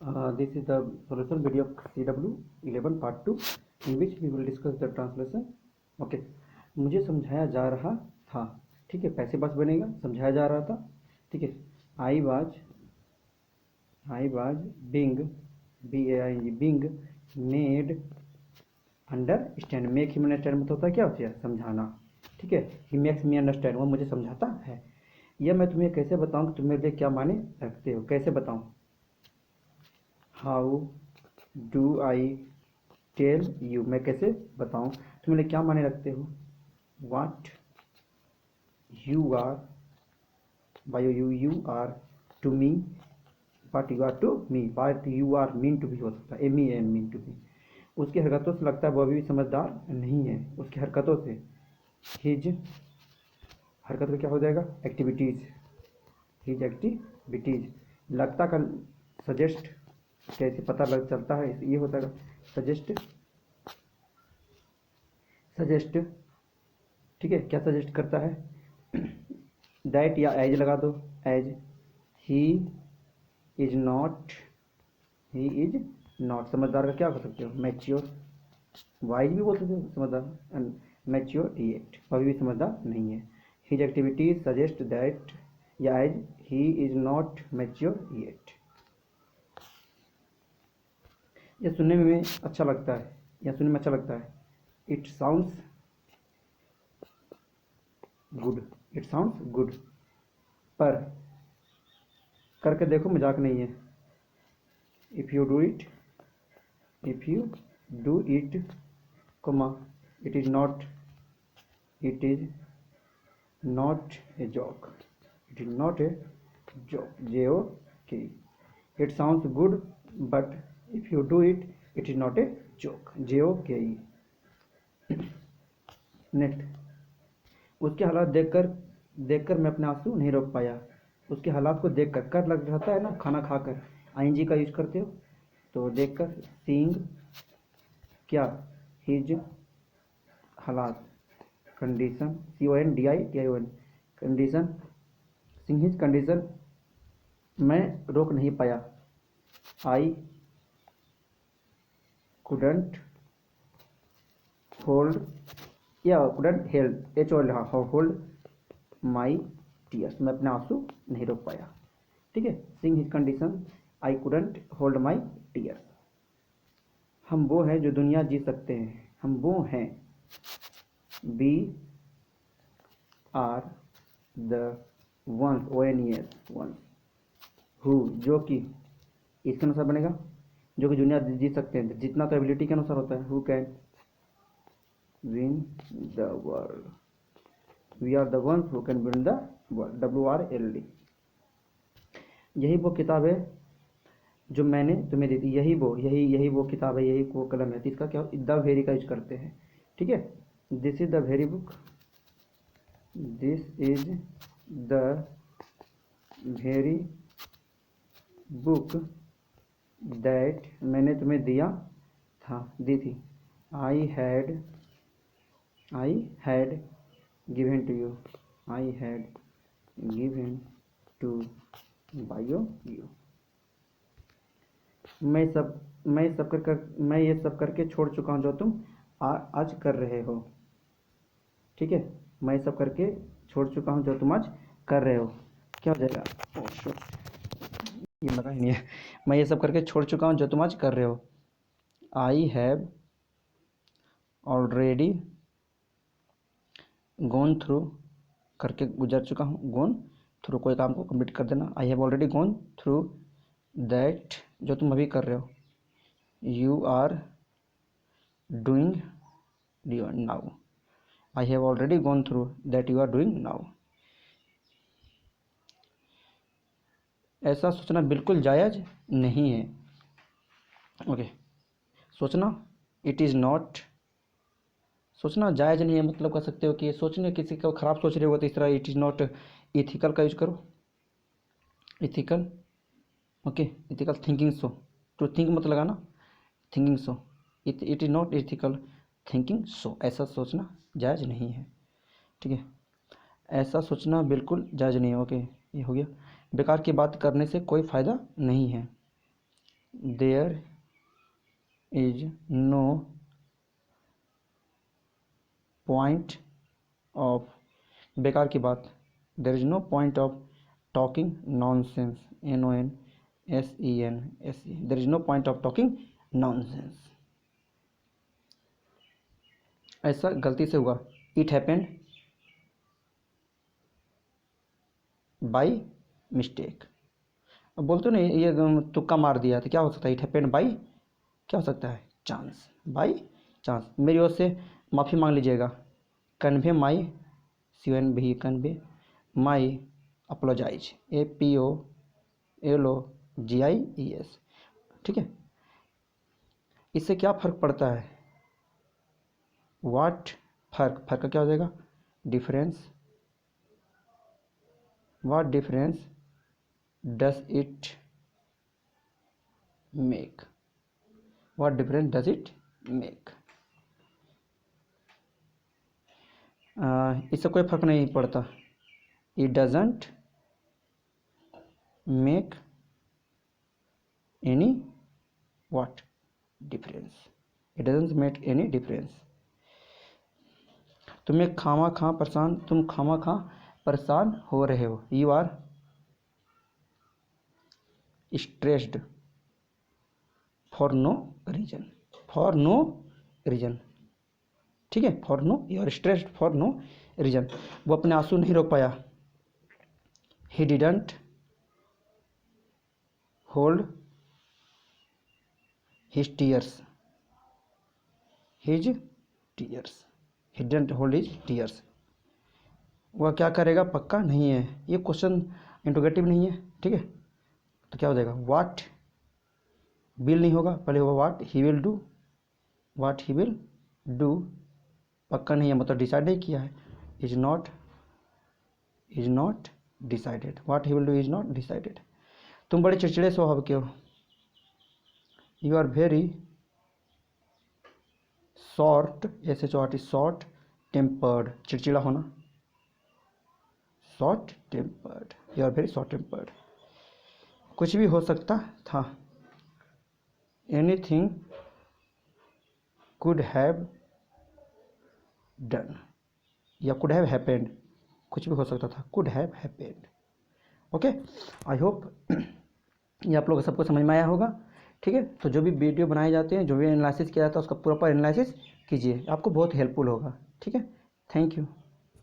This is the solution video of CW11 part 2 in which we will discuss the translation. Okay, मुझे समझाया जा रहा था, ठीक है, पैसे बस बनेगा, समझाया जा रहा था, ठीक है। I was being being made understand. Make him understand मतलब होता है क्या होता है, समझाना, ठीक है। ही मेक्स मी अंडरस्टैंड, वो मुझे समझाता है। यह मैं तुम्हें कैसे बताऊं कि तुम मेरे लिए क्या माने रखते हो, कैसे बताऊं। How do I tell you, मैं कैसे बताऊं तुम मेरे लिए क्या माने रखते हो। What you are bio you are to me, what you are to me, what you are mean to भी हो सकता है, एम मीन टू बी। उसकी हरकतों से लगता है वो अभी भी समझदार नहीं है, उसकी हरकतों से। हिज हरकत का क्या हो जाएगा, एक्टिविटीज़, हिज एक्टिविटीज़। लगता का सजेस्ट, कैसे पता लग चलता है, ये होता है सजेस्ट, ठीक है। क्या सजेस्ट करता है, दैट या एज लगा दो, एज। ही इज नॉट समझदार का क्या कर सकते हो, मैच्योर। वाइज भी बोल सकते हो समझदार, एंड मैच्योर येट, अभी भी समझदार नहीं है। हिज एक्टिविटीज सजेस्ट दैट या as he is not mature yet. यह सुनने में अच्छा लगता है, इट साउंड्स गुड, पर करके देखो, मजाक नहीं है। If you do it comma it is not a joke, JOK। It sounds good but if you do it is not a joke, JOK। Next, उसके हालात देखकर मैं अपने आंसू नहीं रोक पाया। उसके हालात को देखकर, कर लग रहता है ना खाना खाकर, ING का यूज करते हो, तो देखकर। सीइंग क्या, हिज हालात, condition, CONDITION condition, seeing his condition मैं रोक नहीं पाया। आई कुडंट होल्ड या couldn't held hold my tears, मैं अपने आंसू नहीं रोक पाया, ठीक है। Seeing his condition I couldn't hold my tears. हम वो हैं जो दुनिया जी सकते हैं, हम वो हैं, we are the ones, ONES ones, who जो कि, इसके अनुसार बनेगा जो कि दुनिया जी सकते हैं, जितना तो एबिलिटी के अनुसार होता है। Who can win the world, we are the ones who can win the world, WRLD। यही वो किताब है जो मैंने तुम्हें दी थी, यही वो किताब है, यही वो कलम है। इसका क्या, द वेरी का यूज करते हैं, ठीक है। This is the very book, this is the very book that मैंने तुम्हें दी थी। I had given to you, I had given to bio you. मैं ये सब करके छोड़ चुका हूँ जो तुम आज कर रहे हो, ठीक है। मैं सब करके छोड़ चुका हूँ जो तुम आज कर रहे हो, क्या हो जाएगा, ये लगा ही नहीं है। मैं ये सब करके छोड़ चुका हूँ जो तुम आज कर रहे हो। आई हैव ऑलरेडी गॉन थ्रू, करके गुजर चुका हूँ, गॉन थ्रू कोई काम को कंप्लीट कर देना। I have already gone through that, जो तुम अभी कर रहे हो। You are doing now, I have already gone through that you are doing now. ऐसा सोचना बिल्कुल जायज़ नहीं है, ओके। सोचना, इट इज़ नॉट, सोचना जायज़ नहीं है, मतलब कह सकते हो कि सोचने, किसी को ख़राब सोच रहे हो तो इस तरह इट इज़ नॉट इथिकल का यूज करो, ethical, okay. Ethical thinking so, to think मत लगाना, thinking so, it is not ethical thinking so. ऐसा सोचना जायज़ नहीं है, ठीक है। ऐसा सोचना बिल्कुल जायज़ नहीं है, ओके, ये हो गया। बेकार की बात करने से कोई फ़ायदा नहीं है, there is no point of, बेकार की बात, there is no point of talking nonsense, NONSENSE, there is no point of talking nonsense. ऐसा गलती से हुआ, इट हैपेंड बाई मिस्टेक। अब बोलते नहीं ये तुक्का मार दिया, तो क्या हो सकता है, इट हैपेंड बाई, क्या हो सकता है, चांस, बाई चांस। मेरी ओर से माफ़ी मांग लीजिएगा। Convey my, CONV, convey my apologise, APOLOGIES, ठीक है। इससे क्या फ़र्क पड़ता है, वाट, फर्क का क्या हो जाएगा, difference, what difference does it make, what difference does it make. इससे कोई फर्क नहीं पड़ता, it doesn't make any what difference, it doesn't make any difference. तुम खामा खा परेशान हो रहे हो, you are stressed for no reason, for no reason, ठीक है, for no, you are stressed for no reason. वो अपने आंसू नहीं रोक पाया, he didn't hold his tears, his tears, he didn't hold his tears. वह क्या करेगा, पक्का नहीं है, ये क्वेश्चन इंट्रोगेटिव नहीं है, ठीक है। तो क्या हो जाएगा, वाट विल नहीं होगा, पहले होगा what he will do, what he will do, पक्का नहीं है मतलब डिसाइड नहीं किया है, is not decided, what he will do is not decided. तुम बड़े चिड़चिड़े स्वभाव के हो, you are very short, SHORT, short tempered, चिड़चिड़ा होना, short tempered, you are very short tempered. कुछ भी हो सकता था, एनीथिंग कुड हैव डन, या कुड हैव हैपेंड, कुछ भी हो सकता था, could have happened. Okay, I hope ये आप लोग सबको समझ में आया होगा, ठीक है। तो जो भी वीडियो बनाए जाते हैं, जो भी एनालिसिस किया जाता है, उसका प्रॉपर एनालिसिस कीजिए, आपको बहुत हेल्पफुल होगा, ठीक है। Thank you.